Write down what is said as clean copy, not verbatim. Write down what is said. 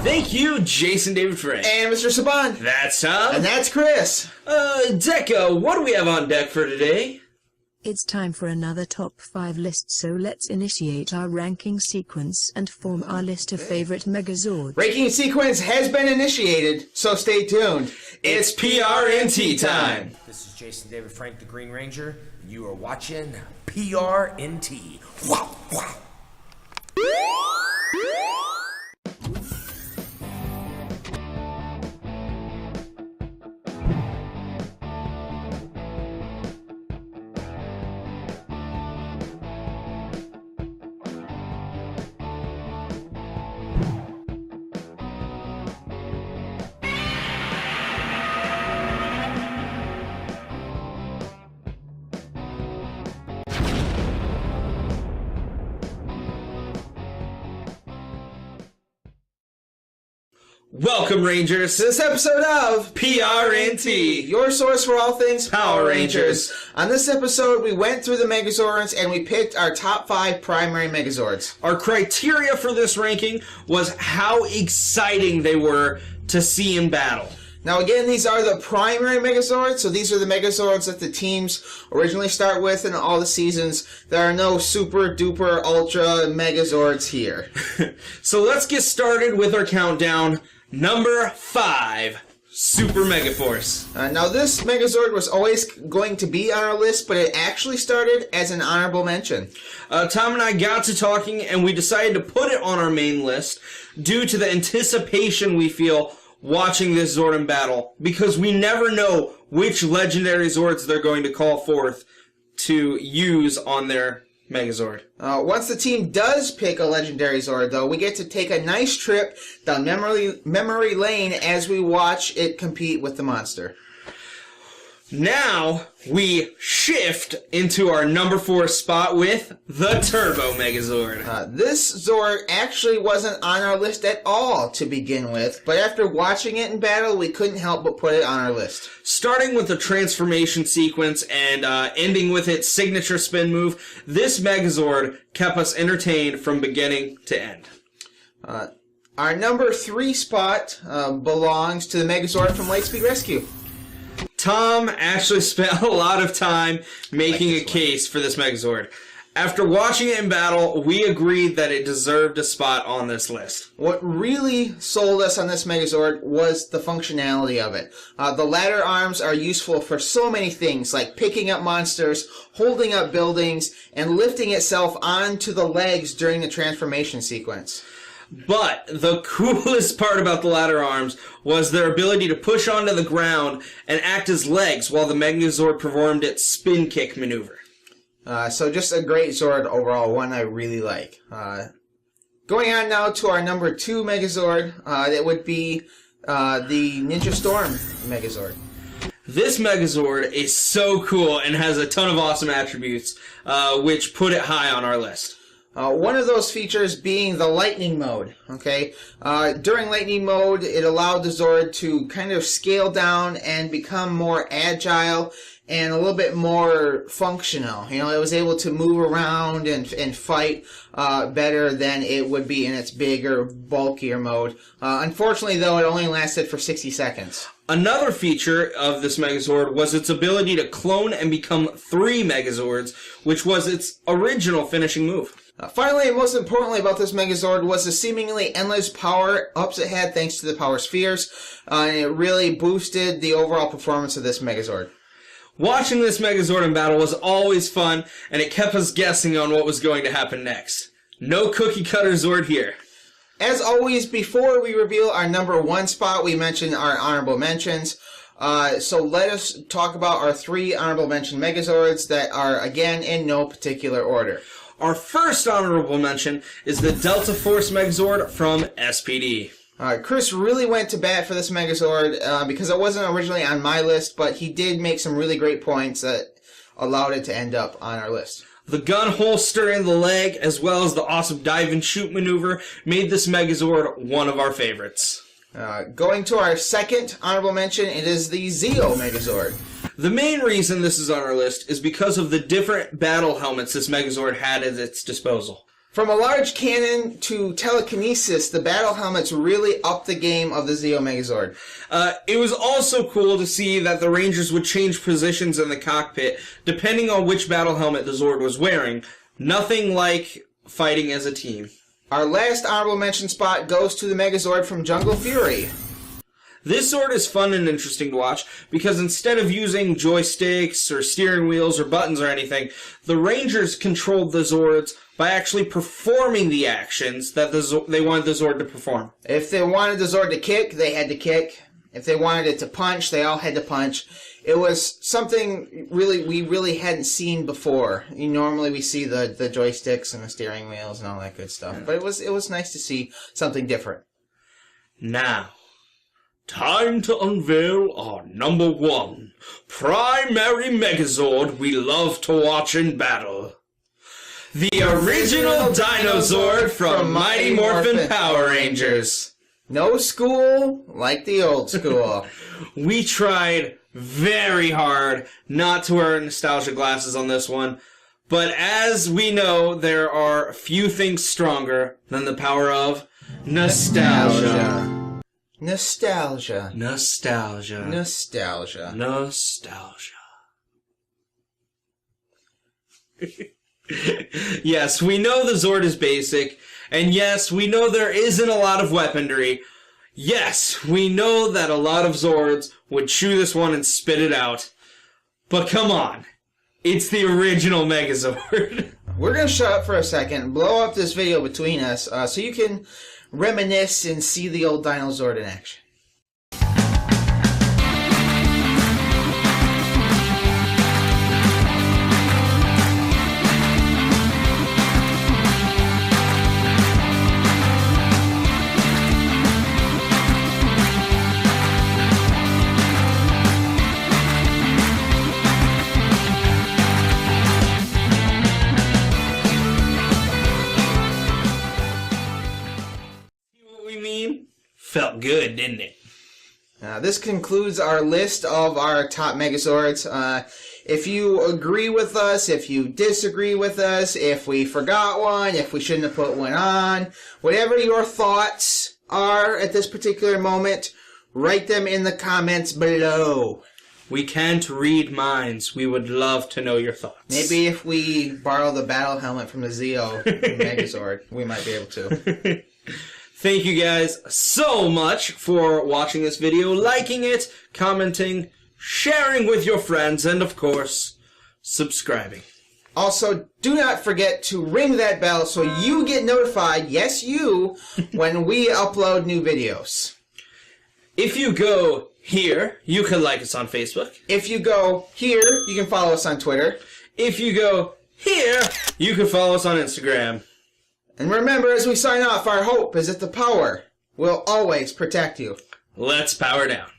Thank you, Jason David Frank. And Mr. Saban. That's Tom. And that's Chris. Deco, what do we have on deck for today? It's time for another top 5 list, so let's initiate our ranking sequence and form our list of favorite Megazords. Ranking sequence has been initiated, so stay tuned. It's PRNT time. This is Jason David Frank, the Green Ranger. You are watching PRNT. Wow, wow. Welcome, Rangers, To this episode of PRNT, your source for all things Power Rangers. On this episode, we went through the Megazords and we picked our top 5 primary Megazords. Our criteria for this ranking was how exciting they were to see in battle. Now again, these are the primary Megazords, so these are the Megazords that the teams originally start with in all the seasons. There are no super duper ultra Megazords here. So let's get started with our countdown. Number 5, Super Megaforce. Now this Megazord was always going to be on our list, but it actually started as an honorable mention. Tom and I got to talking and we decided to put it on our main list due to the anticipation we feel watching this Zord in battle, because we never know which legendary Zords they're going to call forth to use on their Megazord. Once the team does pick a legendary Zord, though, we get to take a nice trip down memory lane as we watch it compete with the monster. Now we shift into our number 4 spot with the Turbo Megazord. This Zord actually wasn't on our list at all to begin with, but after watching it in battle, we couldn't help but put it on our list. Starting with the transformation sequence and ending with its signature spin move, this Megazord kept us entertained from beginning to end. Our number 3 spot belongs to the Megazord from Lightspeed Rescue. Tom actually spent a lot of time making a case for this Megazord. After watching it in battle, we agreed that it deserved a spot on this list. What really sold us on this Megazord was the functionality of it. The ladder arms are useful for so many things, like picking up monsters, holding up buildings, and lifting itself onto the legs during the transformation sequence. But the coolest part about the ladder arms was their ability to push onto the ground and act as legs while the Megazord performed its spin kick maneuver. So just a great Zord overall, one I really like. Going on now to our number 2 Megazord, that would be the Ninja Storm Megazord. This Megazord is so cool and has a ton of awesome attributes, which put it high on our list. One of those features being the lightning mode, okay? During lightning mode, it allowed the Zord to kind of scale down and become more agile and a little bit more functional. You know, it was able to move around and fight better than it would be in its bigger, bulkier mode. Unfortunately, though, it only lasted for 60 seconds. Another feature of this Megazord was its ability to clone and become 3 Megazords, which was its original finishing move. Finally, and most importantly about this Megazord was the seemingly endless power-ups it had thanks to the power spheres, and it really boosted the overall performance of this Megazord. Watching this Megazord in battle was always fun, and it kept us guessing on what was going to happen next. No cookie-cutter Zord here. As always, before we reveal our number 1 spot, we mention our honorable mentions. So let us talk about our 3 honorable mention Megazords that are, again, in no particular order. Our first honorable mention is the Delta Force Megazord from SPD. Chris really went to bat for this Megazord because it wasn't originally on my list, but he did make some really great points that allowed it to end up on our list. The gun holster in the leg, as well as the awesome dive and shoot maneuver, made this Megazord one of our favorites. Going to our second honorable mention, it is the Zeo Megazord. The main reason this is on our list is because of the different battle helmets this Megazord had at its disposal. From a large cannon to telekinesis, the battle helmets really upped the game of the Zeo Megazord. It was also cool to see that the Rangers would change positions in the cockpit depending on which battle helmet the Zord was wearing. Nothing like fighting as a team. Our last honorable mention spot goes to the Megazord from Jungle Fury. This Zord is fun and interesting to watch because instead of using joysticks or steering wheels or buttons or anything, the Rangers controlled the Zords by actually performing the actions that they wanted the Zord to perform. If they wanted the Zord to kick, they had to kick. If they wanted it to punch, they all had to punch. It was something we really hadn't seen before. Normally we see the joysticks and the steering wheels and all that good stuff. But it was nice to see something different. Now, time to unveil our number 1 Primary Megazord we love to watch in battle. The original Dinozord from Mighty Morphin Power Rangers. No school like the old school. We tried very hard not to wear nostalgia glasses on this one, but as we know, there are few things stronger than the power of nostalgia. Nostalgia. Nostalgia. Nostalgia. Nostalgia. Yes, we know the Zord is basic, and yes, we know there isn't a lot of weaponry. Yes, we know that a lot of Zords would chew this one and spit it out. But come on, it's the original Megazord. We're going to shut up for a second and blow up this video between us so you can reminisce and see the old Dinozord in action. Felt good, didn't it? This concludes our list of our top Megazords. If you agree with us, if you disagree with us, if we forgot one, if we shouldn't have put one on, whatever your thoughts are at this particular moment, write them in the comments below. We can't read minds. We would love to know your thoughts. Maybe if we borrow the battle helmet from the Zeo Megazord, we might be able to. Thank you guys so much for watching this video, liking it, commenting, sharing with your friends, and of course, subscribing. Also, do not forget to ring that bell so you get notified, yes you, when we upload new videos. If you go here, you can like us on Facebook. If you go here, you can follow us on Twitter. If you go here, you can follow us on Instagram. And remember, as we sign off, our hope is that the power will always protect you. Let's power down.